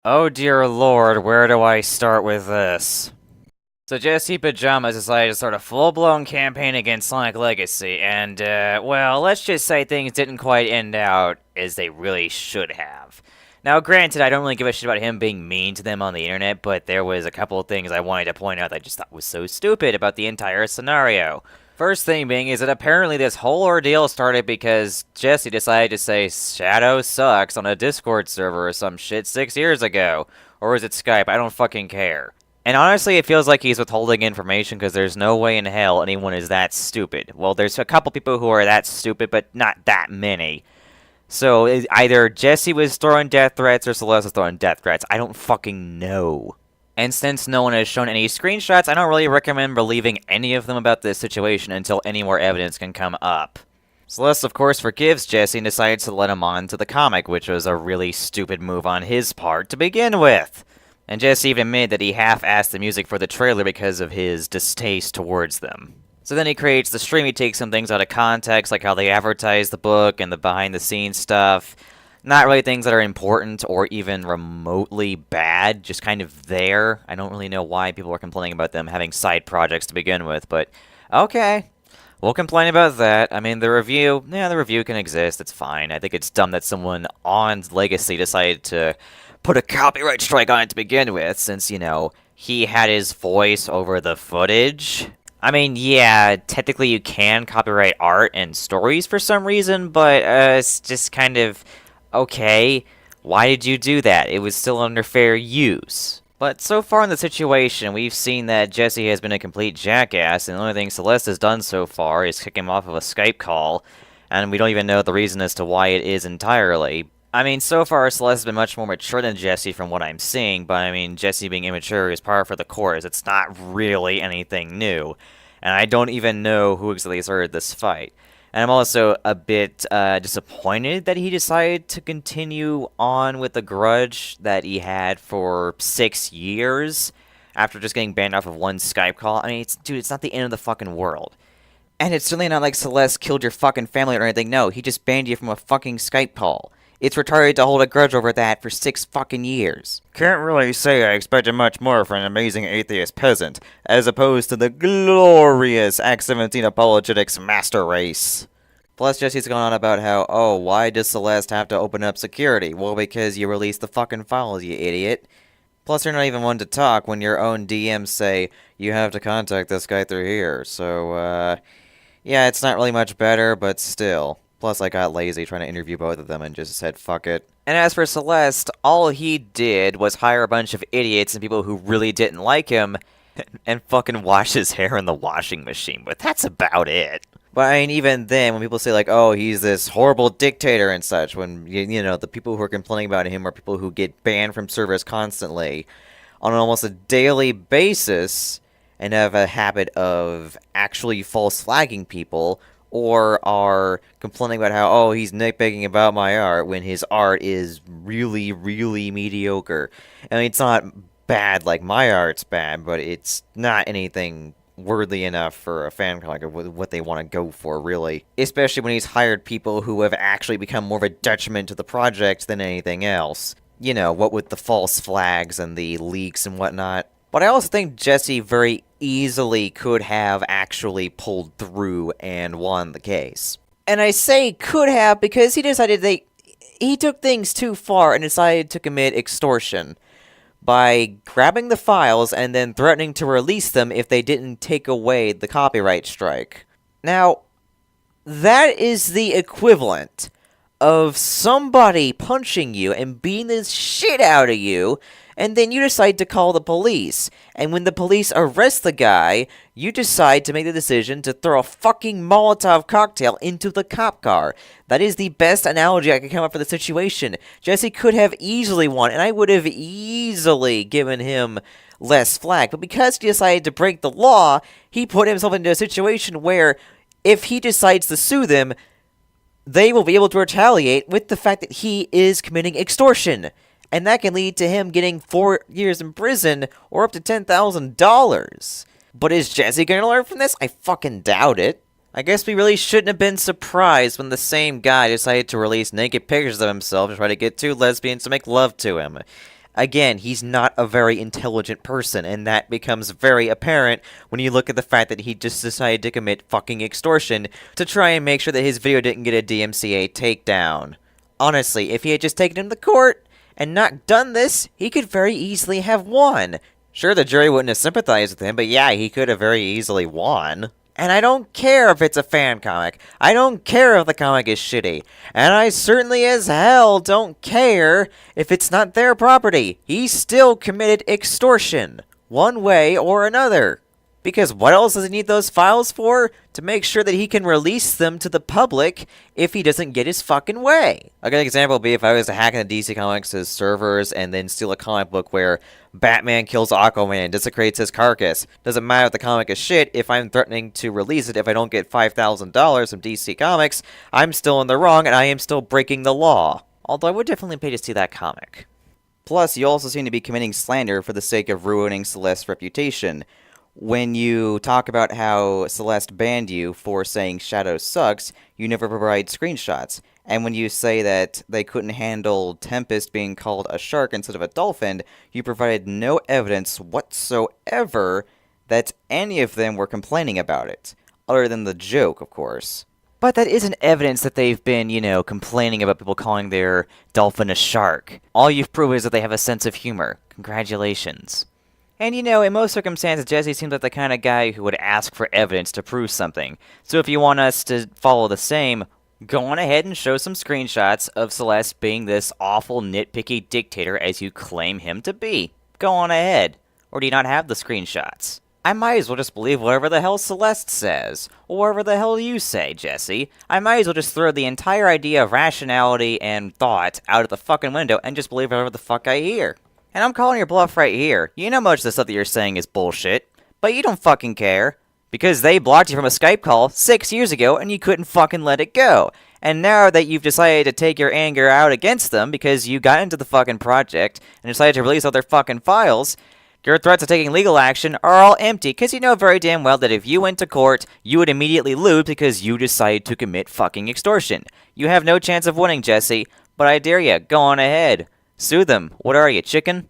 Oh dear lord, where do I start with this? So Jesse Pajamas decided to start a full-blown campaign against Sonic Legacy, and, well, let's just say things didn't quite end out as they really should have. Now, granted, I don't really give a shit about him being mean to them on the internet, but there was a couple of things I wanted to point out that I just thought was so stupid about the entire scenario. First thing being is that apparently this whole ordeal started because Jesse decided to say Shadow sucks on a Discord server or some shit 6 years ago. Or is it Skype? I don't fucking care. And honestly, it feels like he's withholding information because there's no way in hell anyone is that stupid. Well, there's a couple people who are that stupid, but not that many. So either Jesse was throwing death threats or Celeste was throwing death threats. I don't fucking know. And since no one has shown any screenshots, I don't really recommend believing any of them about this situation until any more evidence can come up. Celeste, of course, forgives Jesse and decides to let him on to the comic, which was a really stupid move on his part to begin with. And Jesse even admitted that he half-assed the music for the trailer because of his distaste towards them. So then he creates the stream, he takes some things out of context, like how they advertise the book and the behind-the-scenes stuff. Not really things that are important or even remotely bad, just kind of there. I don't really know why people are complaining about them having side projects to begin with, but okay. We'll complain about that. I mean, the review can exist, it's fine. I think it's dumb that someone on Legacy decided to put a copyright strike on it to begin with, since, you know, he had his voice over the footage. I mean, yeah, technically you can copyright art and stories for some reason, but it's just kind of, okay, why did you do that? It was still under fair use. But so far in the situation, we've seen that Jesse has been a complete jackass, and the only thing Celeste has done so far is kick him off of a Skype call, and we don't even know the reason as to why it is entirely. I mean, so far Celeste has been much more mature than Jesse from what I'm seeing, but I mean, Jesse being immature is par for the course. It's not really anything new, and I don't even know who exactly started this fight. And I'm also a bit disappointed that he decided to continue on with the grudge that he had for 6 years after just getting banned off of one Skype call. I mean, dude, it's not the end of the fucking world. And it's certainly not like Celeste killed your fucking family or anything. No, he just banned you from a fucking Skype call. It's retarded to hold a grudge over that for 6 fucking years. Can't really say I expected much more from an amazing atheist peasant, as opposed to the glorious Act 17 apologetics master race. Plus, Jesse's gone on about how, oh, why does Celeste have to open up security? Well, because you released the fucking files, you idiot. Plus, you're not even one to talk when your own DMs say, you have to contact this guy through here, so, yeah, it's not really much better, but still. Plus, I got lazy trying to interview both of them and just said, fuck it. And as for Celeste, all he did was hire a bunch of idiots and people who really didn't like him and fucking wash his hair in the washing machine, but that's about it. But I mean, even then, when people say, like, oh, he's this horrible dictator and such, when, you know, the people who are complaining about him are people who get banned from servers constantly on almost a daily basis and have a habit of actually false flagging people, or are complaining about how, oh, he's nitpicking about my art when his art is really, really mediocre. I mean, it's not bad like my art's bad, but it's not anything worthy enough for a fan comic of what they want to go for, really. Especially when he's hired people who have actually become more of a detriment to the project than anything else. You know, what with the false flags and the leaks and whatnot. But I also think Jesse very easily could have actually pulled through and won the case. And I say could have because he decided he took things too far and decided to commit extortion by grabbing the files and then threatening to release them if they didn't take away the copyright strike. Now, that is the equivalent of somebody punching you and beating the shit out of you, and then you decide to call the police. And when the police arrest the guy, you decide to make the decision to throw a fucking Molotov cocktail into the cop car. That is the best analogy I could come up for the situation. Jesse could have easily won, and I would have easily given him less flack. But because he decided to break the law, he put himself into a situation where if he decides to sue them, they will be able to retaliate with the fact that he is committing extortion. And that can lead to him getting 4 years in prison or up to $10,000. But is Jesse going to learn from this? I fucking doubt it. I guess we really shouldn't have been surprised when the same guy decided to release naked pictures of himself to try to get two lesbians to make love to him. Again, he's not a very intelligent person, and that becomes very apparent when you look at the fact that he just decided to commit fucking extortion to try and make sure that his video didn't get a DMCA takedown. Honestly, if he had just taken him to court and not done this, he could very easily have won. Sure, the jury wouldn't have sympathized with him, but yeah, he could have very easily won. And I don't care if it's a fan comic. I don't care if the comic is shitty. And I certainly as hell don't care if it's not their property. He still committed extortion, one way or another. Because what else does he need those files for? To make sure that he can release them to the public if he doesn't get his fucking way. A good example would be if I was to hack into DC Comics' servers and then steal a comic book where Batman kills Aquaman and desecrates his carcass. Doesn't matter if the comic is shit, if I'm threatening to release it if I don't get $5,000 from DC Comics, I'm still in the wrong and I am still breaking the law. Although I would definitely pay to see that comic. Plus, you also seem to be committing slander for the sake of ruining Celeste's reputation. When you talk about how Celeste banned you for saying Shadow sucks, you never provide screenshots. And when you say that they couldn't handle Tempest being called a shark instead of a dolphin, you provided no evidence whatsoever that any of them were complaining about it. Other than the joke, of course. But that isn't evidence that they've been, complaining about people calling their dolphin a shark. All you've proved is that they have a sense of humor. Congratulations. And in most circumstances, Jesse seems like the kind of guy who would ask for evidence to prove something. So if you want us to follow the same, go on ahead and show some screenshots of Celeste being this awful, nitpicky dictator as you claim him to be. Go on ahead. Or do you not have the screenshots? I might as well just believe whatever the hell Celeste says. Or whatever the hell you say, Jesse. I might as well just throw the entire idea of rationality and thought out of the fucking window and just believe whatever the fuck I hear. And I'm calling your bluff right here. You know much of the stuff that you're saying is bullshit, but you don't fucking care. Because they blocked you from a Skype call 6 years ago and you couldn't fucking let it go. And now that you've decided to take your anger out against them because you got into the fucking project and decided to release all their fucking files, your threats of taking legal action are all empty because you know very damn well that if you went to court, you would immediately lose because you decided to commit fucking extortion. You have no chance of winning, Jesse, but I dare you, go on ahead. Sue them. What are you, chicken?